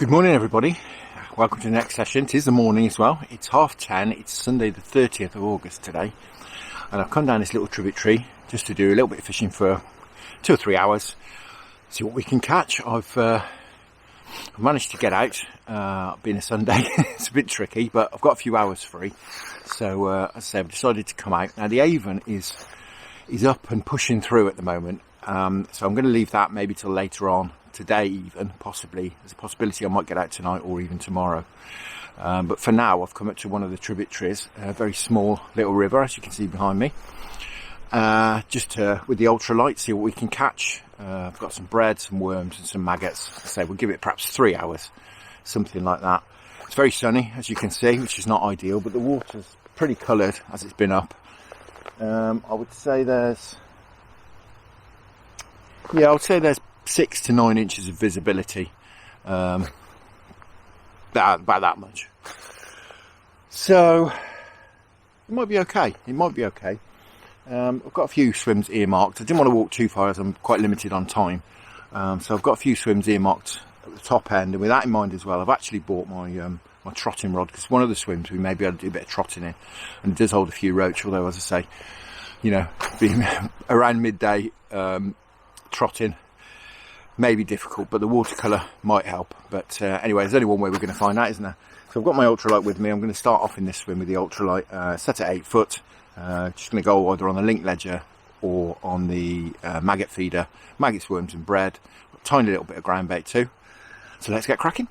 Good morning everybody, welcome to the next session. It is the morning as well, it's 10:30, it's Sunday the 30th of August today, and I've come down this little tributary just to do a little bit of fishing for 2 or 3 hours, see what we can catch. I've managed to get out, being a Sunday, it's a bit tricky, but I've got a few hours free, so as I say, I've decided to come out. Now the Avon is up and pushing through at the moment, so I'm going to leave that maybe till later on today, even possibly. There's a possibility I might get out tonight or even tomorrow, but for now I've come up to one of the tributaries, a very small little river as you can see behind me, just with the ultralight, see what we can catch. I've got some bread, some worms and some maggots. So we'll give it perhaps 3 hours, something like that. It's very sunny as you can see, which is not ideal, but the water's pretty coloured as it's been up. I would say there's 6 to 9 inches of visibility, about that much. So it might be okay. I've got a few swims earmarked. I didn't want to walk too far as I'm quite limited on time, so I've got a few swims earmarked at the top end, and with that in mind as well, I've actually bought my my trotting rod, because one of the swims we may be able to do a bit of trotting in, and it does hold a few roach, although as I say, you know, being around midday, trotting may be difficult, but the watercolour might help. But anyway, there's only one way we're going to find out, isn't there? So I've got my ultralight with me. I'm going to start off in this swim with the ultralight, set at 8 foot. Just going to go either on the link ledger or on the maggot feeder, maggots, worms and bread. A tiny little bit of ground bait too. So let's get cracking.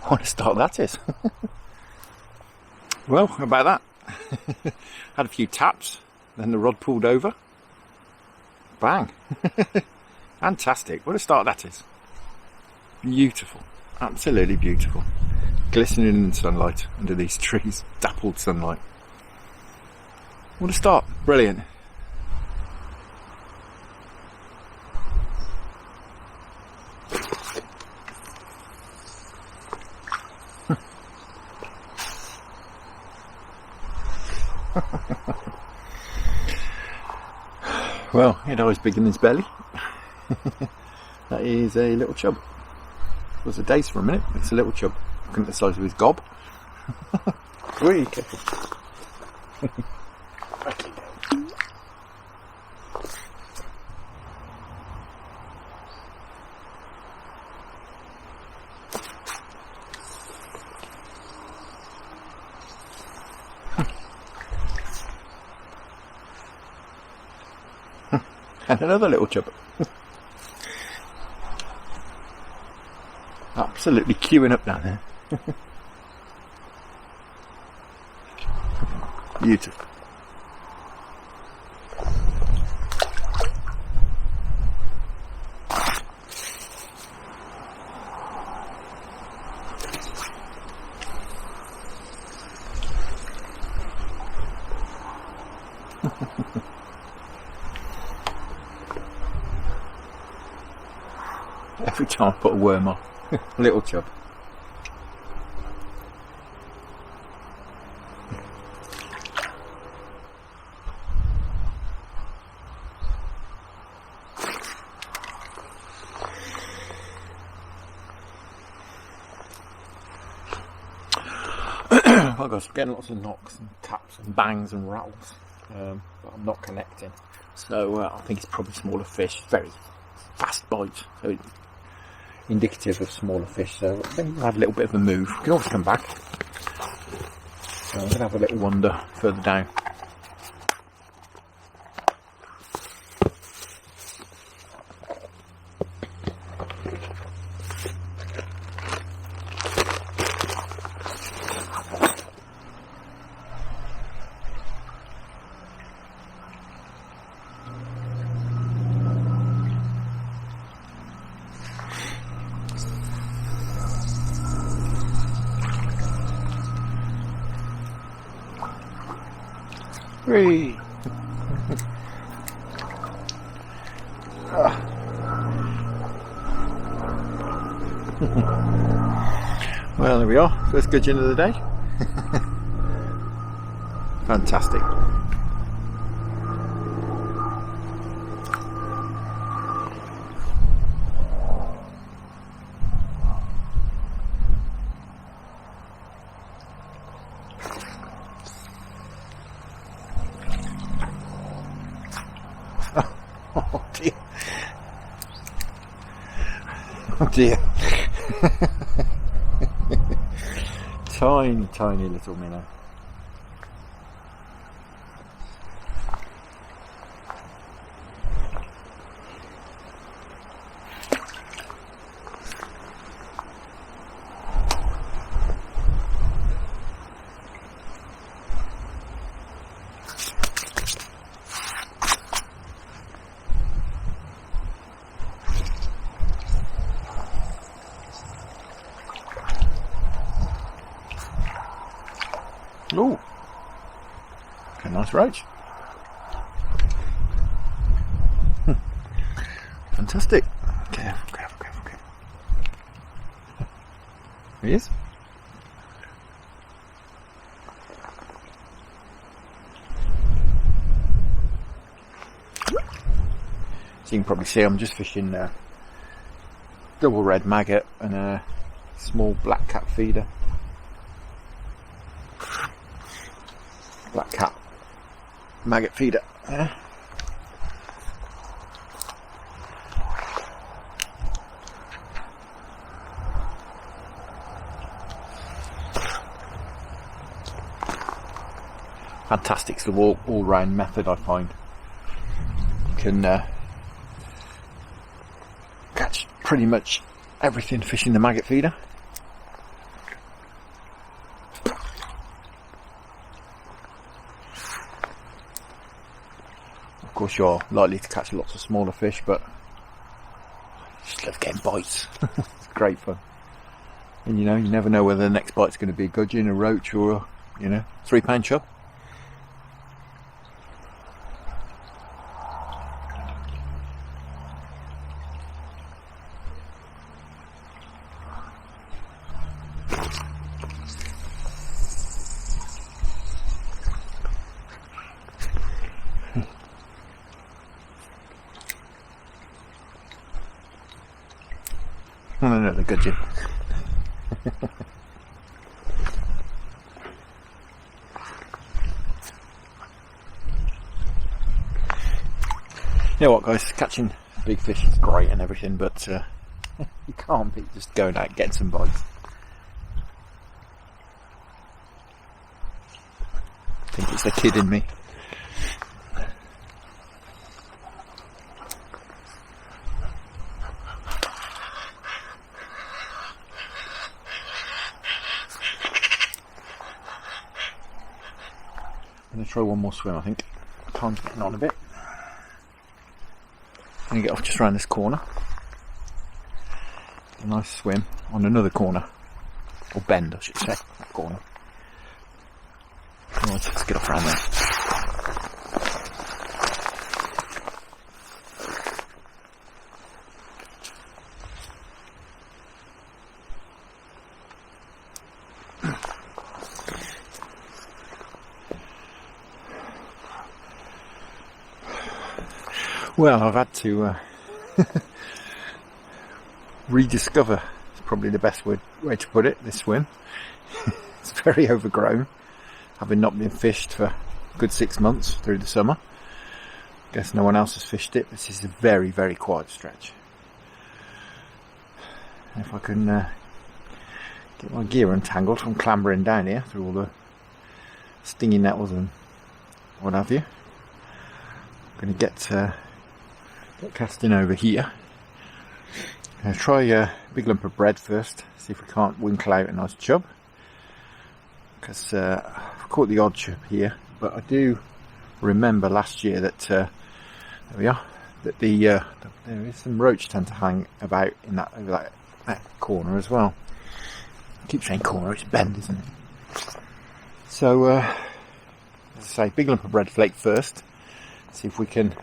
What a start that is. Well, how about that? Had a few taps, then the rod pulled over. Bang. Fantastic. What a start that is. Beautiful. Absolutely beautiful. Glistening in the sunlight under these trees. Dappled sunlight. What a start. Brilliant. Well, it always bigger than his belly. That is a little chub. It was a dace for a minute, it's a little chub. Looking at the size of his gob. Really careful. And another little chub. Absolutely queuing up down there. Beautiful. every time I put a worm on. Little chub. Well guys, I'm getting lots of knocks and taps and bangs and rattles, but I'm not connecting. So I think it's probably smaller fish. Very fast bites, so it's indicative of smaller fish. So I think we'll have a little bit of a move. We can always come back. So I'm going to have a little wander further down. Three. Well, there we are. First gudgeon of the day. Fantastic. Oh dear. Oh dear. Tiny, tiny little minnow. Oh, a nice roach. Fantastic. Careful, careful, careful, careful. There he is. So you can probably see I'm just fishing double red maggot and a small black cat feeder. Black cat maggot feeder. Fantastic sort of all round method, I find. You can catch pretty much everything fishing the maggot feeder. Of course you're likely to catch lots of smaller fish, but I just love getting bites. It's great fun. And you know, you never know whether the next bite's going to be a gudgeon, a roach, or a, you know, 3-pound chub. Another gudgeon. You know what, guys, catching big fish is great and everything, but you can't beat just going out and getting some bites. I think it's the kid in me. I'm going to try one more swim, I think. Time's getting on a bit. I'm going to get off just around this corner. A nice swim on another corner. Or bend, I should say. That corner. Right, let's get off around there. Well, I've had to rediscover, it's probably the best way to put it, this swim. It's very overgrown, having not been fished for a good 6 months through the summer. Guess no one else has fished it. This is a very, very quiet stretch. If I can get my gear untangled from clambering down here through all the stinging nettles and what have you, I'm going to get casting over here. I'm going to try a big lump of bread first, see if we can't winkle out a nice chub, because I've caught the odd chub here, but I do remember last year that there we are, that there is some roach tend to hang about in that over that corner as well. I keep saying corner, it's bend, isn't it? So as I say, big lump of bread flake first, see if we can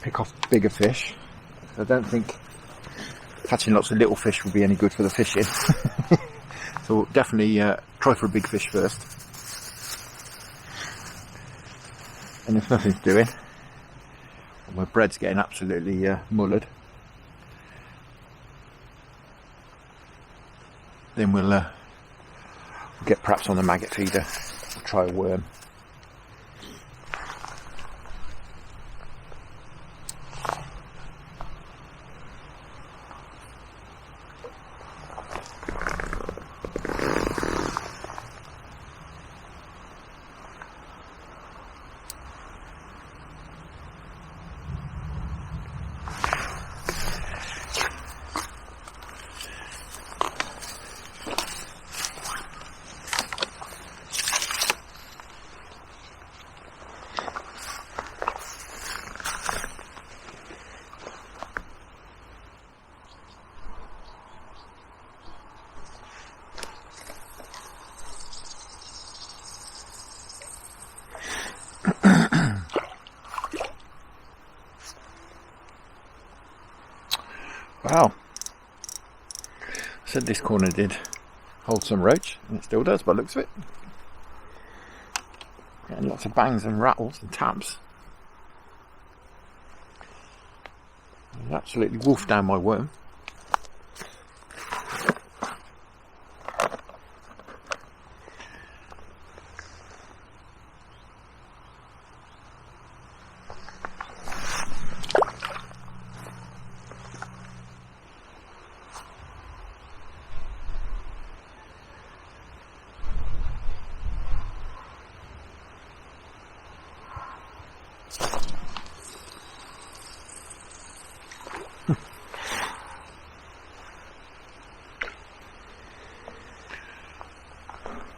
pick off bigger fish. I don't think catching lots of little fish will be any good for the fishing. So we'll definitely try for a big fish first. And if nothing's doing, well, my bread's getting absolutely mullered, then we'll get perhaps on the maggot feeder. We'll try a worm. Wow, I said this corner did hold some roach, and it still does by the looks of it. Getting lots of bangs and rattles and taps. It absolutely wolfed down my worm.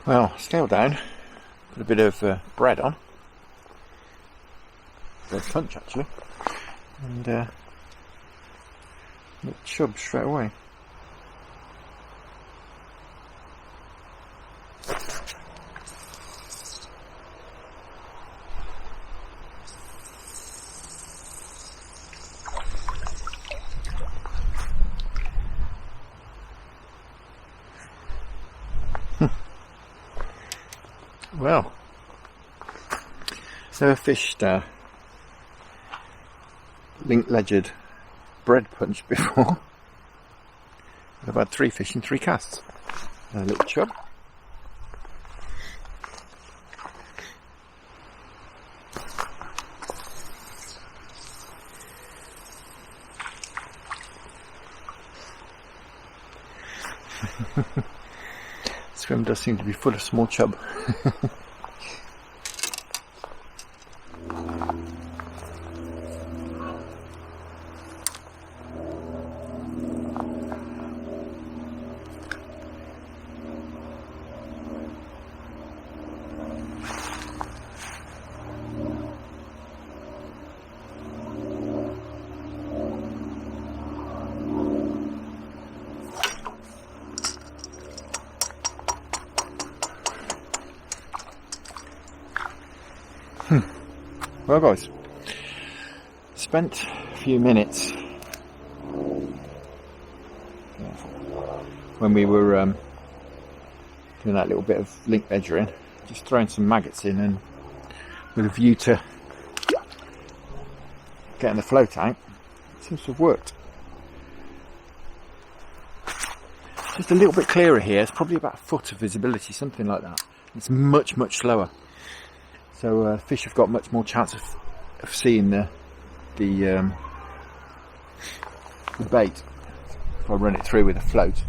Well, scale down, put a bit of bread on, bread punch actually, and little chub straight away. Well, never fished link-ledgered bread punch before. I've had 3 fish in 3 casts. A little chub. Swim does seem to be full of small chub. Well guys, spent a few minutes when we were doing that little bit of link ledgering, just throwing some maggots in, and with a view to getting the float out, it seems to have worked. Just a little bit clearer here. It's probably about a foot of visibility, something like that. It's much, much slower. So fish have got much more chance of seeing the bait. If I run it through with a float,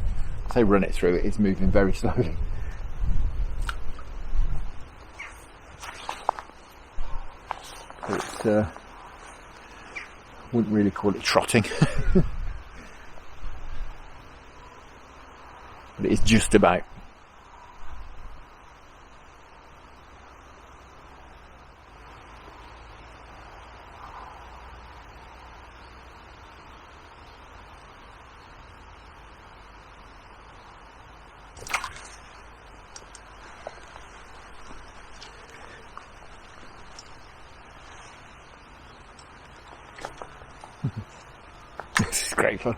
I say run it through, it is moving very slowly. It's wouldn't really call it trotting. But it is just about. This is great fun.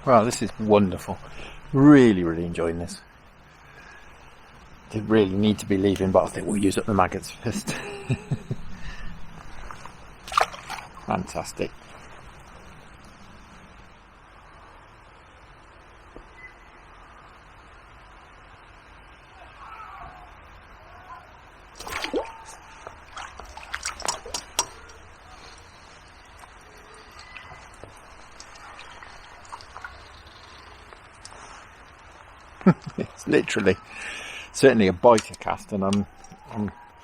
Wow, this is wonderful. Really, really enjoying this. Didn't really need to be leaving, but I think we'll use up the maggots first. Fantastic. It's literally, certainly a biter cast, and I'm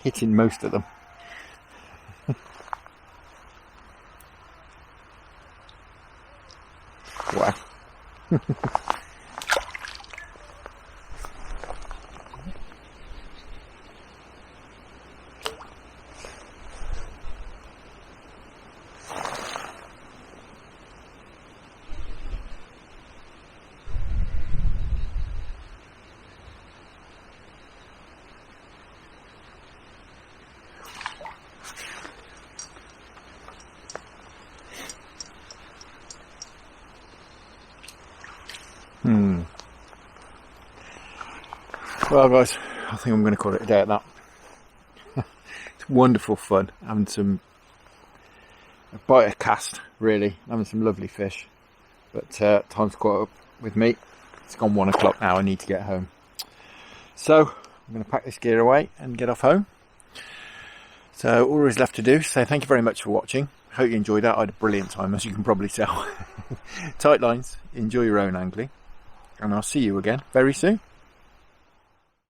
hitting most of them. Wow. Well guys, I think I'm going to call it a day at that. It's wonderful fun, having a bite of cast, really, having some lovely fish. But time's caught up with me. It's gone 1 o'clock now, I need to get home. So I'm going to pack this gear away and get off home. So all there is left to do is say thank you very much for watching. Hope you enjoyed that. I had a brilliant time, as you can probably tell. Tight lines, enjoy your own angling, and I'll see you again very soon.